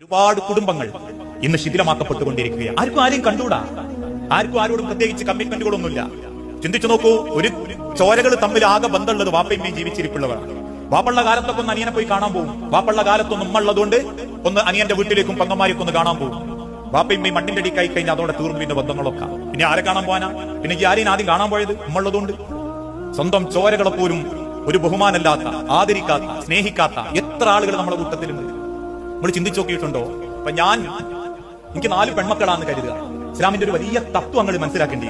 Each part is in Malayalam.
ഒരുപാട് കുടുംബങ്ങൾ ഇന്ന് ശിഥിലമാക്കപ്പെട്ടുകൊണ്ടിരിക്കുകയാണ്. ആർക്കും ആരെയും കണ്ടുകൂടാ, ആർക്കും ആരോടും പ്രത്യേകിച്ച് കമ്മിറ്റ്മെന്റുകളൊന്നുമില്ല. ചിന്തിച്ചു നോക്കൂ, ഒരു ചോരകൾ തമ്മിൽ ആകെ ബന്ധമുള്ളത് വാപ്പയും ജീവിച്ചിരിപ്പുള്ളവരാണ്. വാപ്പുള്ള കാലത്തൊക്കെ ഒന്ന് അനിയനെ പോയി കാണാൻ പോകും. വാപ്പുള്ള കാലത്തൊന്ന് ഉമ്മ ഉള്ളതുകൊണ്ട് ഒന്ന് അനിയന്റെ വീട്ടിലേക്കും പെങ്ങന്മാരേക്കും ഒന്ന് കാണാൻ പോകും. വാപ്പയും മണ്ണിന്റെ അടിക്കായി കഴിഞ്ഞാൽ അതോടെ തീർന്നു പിന്നെ ബന്ധങ്ങളൊക്കെ. പിന്നെ ആരെ കാണാൻ പോകാനാ? പിന്നെ ആരെയും ആദ്യം കാണാൻ പോയത് ഉമ്മ ഉള്ളതുകൊണ്ട്. സ്വന്തം ചോരകളെ പോലും ഒരു ബഹുമാനമില്ലാത്ത, ആദരിക്കാത്ത, സ്നേഹിക്കാത്ത എത്ര ആളുകൾ നമ്മുടെ കൂട്ടത്തിലുണ്ട്. നമ്മൾ ചിന്തിച്ചു നോക്കിയിട്ടുണ്ടോ? അപ്പൊ എനിക്ക് 4 പെൺമക്കളാന്ന് കരുതുക. ഇസ്ലാമിന്റെ ഒരു വലിയ തത്വം അങ്ങോട്ട് മനസ്സിലാക്കേണ്ടി.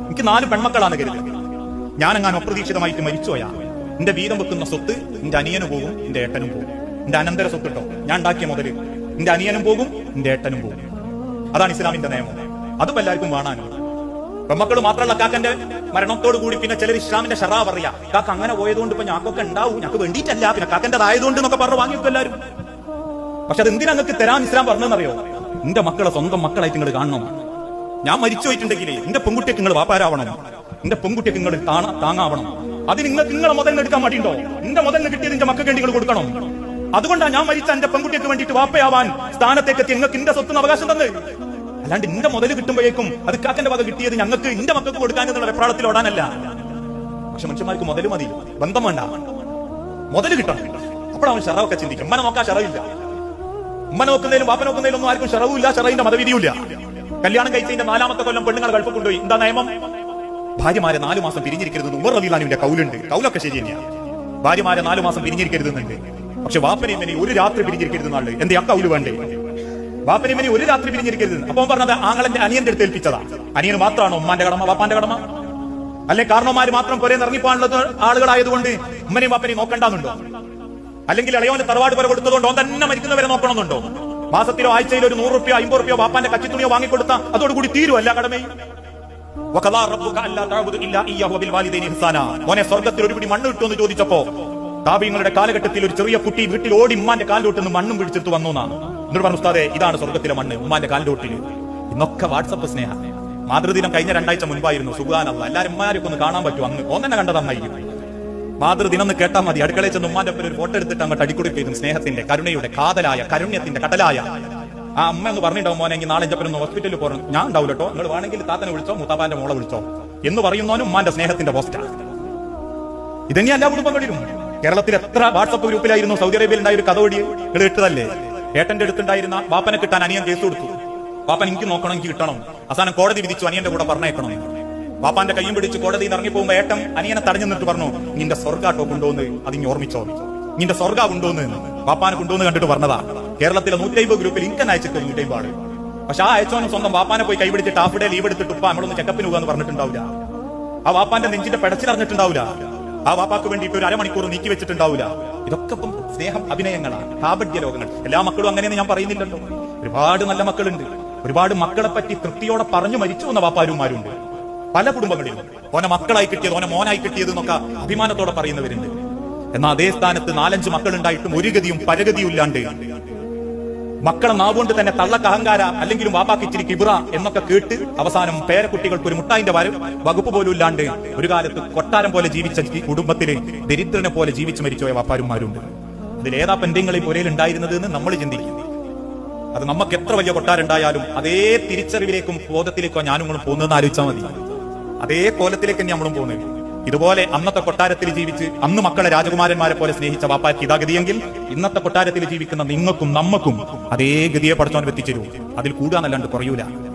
എനിക്ക് 4 പെൺമക്കളാന്ന് കരുതുക. ഞാനങ്ങനെ അപ്രതീക്ഷിതമായിട്ട് മരിച്ചോയാ, എന്റെ വീതം വെക്കുന്ന സ്വത്ത് എന്റെ അനിയനും പോകും, എന്റെ ഏട്ടനും പോകും. എന്റെ അനന്തര സ്വത്ത് കേട്ടോ, ഞാൻ ഉണ്ടാക്കിയ മുതല് എന്റെ അനിയനും പോകും, എന്റെ ഏട്ടനും പോകും. അതാണ് ഇസ്ലാമിന്റെ നിയമം. അതും എല്ലാവർക്കും കാണാനും. പെൺമക്കൾ മാത്രമല്ല, കാക്കന്റെ മരണത്തോടു കൂടി പിന്നെ ചിലർ ഇസ്ലാമിന്റെ ഷറാ പറയാ, കാക്ക അങ്ങനെ പോയതുകൊണ്ട് ഇപ്പൊ ഞങ്ങൾക്കൊക്കെ ഉണ്ടാവും, ഞങ്ങൾക്ക് വേണ്ടിയിട്ടല്ല, പിന്നെ കാക്കന്റേതായതുകൊണ്ട് എന്നൊക്കെ പറഞ്ഞു വാങ്ങിക്കും എല്ലാവരും. പക്ഷെ അത് എന്തിനാ നിങ്ങൾക്ക് തരാൻ ഇസ്ലാം പറഞ്ഞെന്നറിയോ? എന്റെ മക്കളെ സ്വന്തം മക്കളായിട്ട് നിങ്ങൾ കാണണം. ഞാൻ മരിച്ചു പോയിട്ടുണ്ടെങ്കിൽ എന്റെ പെൺകുട്ടിക്ക് നിങ്ങൾ വാപ്പാരാവണം, എന്റെ പെൺകുട്ടിക്ക് നിങ്ങൾ താങ്ങാവണം. അത് നിങ്ങൾക്ക് നിങ്ങളെ മുതലിന് എടുക്കാൻ മടിയുണ്ടോ? എന്റെ മുതലിന് കിട്ടിയത് എന്റെ മക്കൾക്ക് വേണ്ടി നിങ്ങൾ കൊടുക്കണം. അതുകൊണ്ടാണ് ഞാൻ മരിച്ച എന്റെ പെൺകുട്ടിക്ക് വേണ്ടിയിട്ട് വാപ്പയാവാൻ സ്ഥാനത്തേക്ക് എത്തി നിങ്ങൾക്ക് എന്റെ സ്വത്തിന് അവകാശം തന്നെ. അല്ലാണ്ട് എന്റെ മുതൽ കിട്ടുമ്പോഴേക്കും അത് കാക്കന്റെ വക കിട്ടിയത് ഞങ്ങൾക്ക് എന്റെ മക്കൾക്ക് കൊടുക്കാൻ എന്നുള്ള വെപ്രാളത്തിൽ ഓടാനല്ല. പക്ഷെ മനുഷ്യന്മാർക്ക് മുതൽ മതി, ബന്ധം വേണ്ട, മുതൽ കിട്ടണം. അപ്പോഴവൻ ഷറവൊക്കെ ചിന്തിക്കും. ഉമ്മനെ നോക്കാൻ ഷറവില്ല. ഉമ്മ നോക്കുന്നതിലും വാപ്പ നോക്കുന്നതിലും ഒന്നും ആർക്കും ഷറവുമില്ല, ഷറവിന്റെ മതവിധിയുമില്ല. കല്യാണം കഴിച്ചതിന്റെ 4ാമത്തെ കൊല്ലം പെണ്ണുങ്ങളെ ഗൾഫ് കൊണ്ടുപോയി. എന്താ നിയമം? ഭാര്യമാരെ 4 മാസം പിരിഞ്ഞിരിക്കരുതെന്ന് ഉമർ റളിയല്ലാഹുവിന്റെ കൗലുണ്ട്. കൗലൊക്കെ ശരി തന്നെയാണ്. ഭാര്യമാരെ 4 മാസം പിരിഞ്ഞിരിക്കരുതെന്നുണ്ട്. പക്ഷെ വാപ്പനെയും ഇവനെ ഒരു രാത്രി പിരിഞ്ഞിരിക്കരുതെന്നാണ്. എന്തേ ആ കൗല് വേണ്ടേ? വാപ്പനെയും ഇവനെ ഒരു രാത്രി പിരിഞ്ഞിരിക്കരുത്. അപ്പൊ പറഞ്ഞത് ആങ്ങളന്റെ അനിയന്റെ അടുത്ത് ഏൽപ്പിച്ചതാ. അനിയന് മാത്രമാണോ ഉമ്മാന്റെ കടമ, വാപ്പാന്റെ കടമ? അല്ലെ കാരണവന്മാര് മാത്രം കുറെ ഇറങ്ങിപ്പോകാനുള്ള ആളുകളായതുകൊണ്ട് ഉമ്മനെയും വാപ്പനെയും നോക്കണ്ടെന്നുണ്ടോ? അല്ലെങ്കിൽ ഇളയോന്റെ തറവാട് വരെ കൊടുത്തതുകൊണ്ട് ഓൻ തന്നെ മരിക്കുന്നവരെ നോക്കണമെന്നുണ്ടോ? മാസത്തിലോ ആഴ്ചയിലോ ഒരു 100 റുപ്യോ 50 റുപ്യോ വാപ്പാന്റെ കച്ചിത്തുണിയോ വാങ്ങിക്കൊടുത്ത അതോടുകൂടി തീരുവല്ല കടമയും. മോനെ സ്വർഗത്തിൽ ഒരു പിടി മണ്ണ് കിട്ടുമെന്ന് ചോദിച്ചപ്പോ താബീങ്ങളുടെ കാലഘട്ടത്തിൽ ഒരു ചെറിയ കുട്ടി വീട്ടിൽ ഓടി ഉമ്മാന്റെ കാലിലോട്ട് മണ്ണും പിടിച്ചെടുത്ത് വന്നു എന്നാണ്. എന്നിട്ട് പറഞ്ഞു, ഉസ്താദേ ഇതാണ് സ്വർഗത്തിലെ മണ്ണ് ഉമ്മാന്റെ കാലിലോട്ടിൽ. ഇന്നൊക്കെ വാട്സപ്പ് സ്നേഹം. മാതൃദിനം കഴിഞ്ഞ 2 ആഴ്ച മുൻപായിരുന്നു. സുബ്ഹാനല്ലാഹ്, എല്ലാവരും ഉമ്മാരൊക്കെ ഒന്ന് കാണാൻ പറ്റും. അന്ന് ഓന്നെ കണ്ടതന്നായിരിക്കും. മാതൃദിനം എന്ന് കേട്ടാൽ മതി. അടുക്കളയിൽ ചെന്ന് ഉമ്മാന്റെ ഒപ്പം ഒരു ഫോട്ടോ എടുത്തിട്ട് അങ്ങോട്ട് അടിക്കൊടുക്കും. സ്നേഹത്തിന്റെ, കരുണയുടെ, കാതലായ, കരുണ്യത്തിന്റെ കടലായ ആ അമ്മ എന്ന് പറഞ്ഞിട്ടുണ്ടാവും, മോനെ എങ്കിൽ നാളെ ഒന്ന് ഹോസ്പിറ്റലിൽ പോകണം. ഞാൻ ഉണ്ടാവില്ല കേട്ടോ, നിങ്ങൾ വേണമെങ്കിൽ താത്തനെ വിളിച്ചോ, മുത്താപ്പാന്റെ മോളെ വിളിച്ചോ എന്ന് പറയുന്നവനും ഉമ്മാന്റെ സ്നേഹത്തിന്റെ പോസ്റ്റാണ്. ഇതന്നെ എല്ലാ കുടുംബങ്ങളിലും. കേരളത്തിൽ എത്ര വാട്സപ്പ് ഗ്രൂപ്പിലായിരുന്നു സൗദി അറേബ്യയിൽ ഉണ്ടായ ഒരു കഥ ഓടി നിങ്ങൾ കേട്ടതല്ലേ? ഏട്ടന്റെ അടുത്തുണ്ടായിരുന്ന വാപ്പനെ കിട്ടാൻ അനിയൻ കേസ് കൊടുത്തു. വാപ്പൻ എനിക്ക് നോക്കണം, എനിക്ക് കിട്ടണം. അവസാനം കോടതി വിധിച്ചു അനിയന്റെ കൂടെ പറഞ്ഞേക്കണം. വാപ്പാന്റെ കയ്യും പിടിച്ച് കോടതിയിൽ ഇറങ്ങി പോകുമ്പോ ഏട്ടൻ അനിയനെ തടഞ്ഞു നിന്നിട്ട് പറഞ്ഞു, നിന്റെ സ്വർഗാട്ടോ കൊണ്ടുവന്ന് അതിന് ഓർമ്മിച്ചോ, നിന്റെ സ്വർഗ കൊണ്ടുവന്ന്. വാപ്പാനെ കൊണ്ടുവന്ന് കണ്ടിട്ട് പറഞ്ഞതാ. കേരളത്തിലെ 150 ഗ്രൂപ്പിൽ ഇൻകൻ അയച്ചിട്ട് 150 ആള്. പക്ഷെ ആ അയച്ചോനും സ്വന്തം വാപ്പാനെ പോയി കൈപിടിച്ചിട്ട് ഹാഫ് ഡേ ലീവ് എടുത്തിട്ട് ഉപ്പ നമ്മളൊന്ന് ചെക്കപ്പിന് പോകാന്ന് പറഞ്ഞിട്ടുണ്ടാവില്ല. ആ വാപ്പാന്റെ നെഞ്ചിന്റെ പെടച്ചിലറിഞ്ഞിട്ടുണ്ടാവില്ല. ആ വാപ്പാക്ക് വേണ്ടിയിട്ട് ഒരു അരമണിക്കൂർ നീക്കി വെച്ചിട്ടുണ്ടാവില്ല. ഇതൊക്കെ ഇപ്പം സ്നേഹം അഭിനയങ്ങളാണ്, കാപട്യ ലോകങ്ങൾ. എല്ലാ മക്കളും അങ്ങനെയെന്ന് ഞാൻ പറയുന്നില്ലല്ലോ. ഒരുപാട് നല്ല മക്കളുണ്ട്. ഒരുപാട് മക്കളെ പറ്റി തൃപ്തിയോടെ പറഞ്ഞു മരിച്ചു വന്ന വാപ്പാരുമാരുണ്ട് പല കുടുംബങ്ങളിലും. ഓനെ മക്കളായി കിട്ടിയത്, ഓനെ മോനായി കിട്ടിയത് എന്നൊക്കെ അഭിമാനത്തോടെ പറയുന്നവരുണ്ട്. എന്നാൽ അതേ സ്ഥാനത്ത് 4-5 മക്കളുണ്ടായിട്ടും ഒരു ഗതിയും പരഗതിയും ഇല്ലാണ്ട് മക്കളെ നാവുകൊണ്ട് തന്നെ തള്ളക്ക് അഹങ്കാര, അല്ലെങ്കിലും വാപ്പാക്ക് ഇച്ചിരി കിബിറ എന്നൊക്കെ കേട്ട് അവസാനം പേരക്കുട്ടികൾക്ക് ഒരു മുട്ടായിന്റെ വകുപ്പ് പോലും ഇല്ലാണ്ട് ഒരു കാലത്ത് കൊട്ടാരം പോലെ ജീവിച്ച കുടുംബത്തില് ദരിദ്രനെ പോലെ ജീവിച്ചു മരിച്ചോയ വാപ്പാരുമാരുണ്ട്. അതിലേതാ പെന്റെങ്ങളെ പുരയിൽ ഉണ്ടായിരുന്നത് എന്ന് നമ്മൾ ചിന്തിക്കും. അത് നമുക്ക് എത്ര വലിയ കൊട്ടാരുണ്ടായാലും അതേ തിരിച്ചറിവിലേക്കും ബോധത്തിലേക്കോ ഞാനും പോകുന്നതെന്ന് ആലോചിച്ചാൽ മതി. അതേ കോലത്തിലേക്ക് തന്നെ നമ്മളും പോകുന്നത്. ഇതുപോലെ അന്നത്തെ കൊട്ടാരത്തിൽ ജീവിച്ച് അന്ന് മക്കളെ രാജകുമാരന്മാരെ പോലെ സ്നേഹിച്ച വാപ്പാക്ക് ഇതാഗതിയെങ്കിൽ ഇന്നത്തെ കൊട്ടാരത്തിൽ ജീവിക്കുന്ന നിങ്ങൾക്കും നമ്മക്കും അതേ ഗതിയെ പഠിച്ചവൻ എത്തിച്ചേരൂ. അതിൽ കൂടാന്നല്ലാണ്ട് കുറയൂല.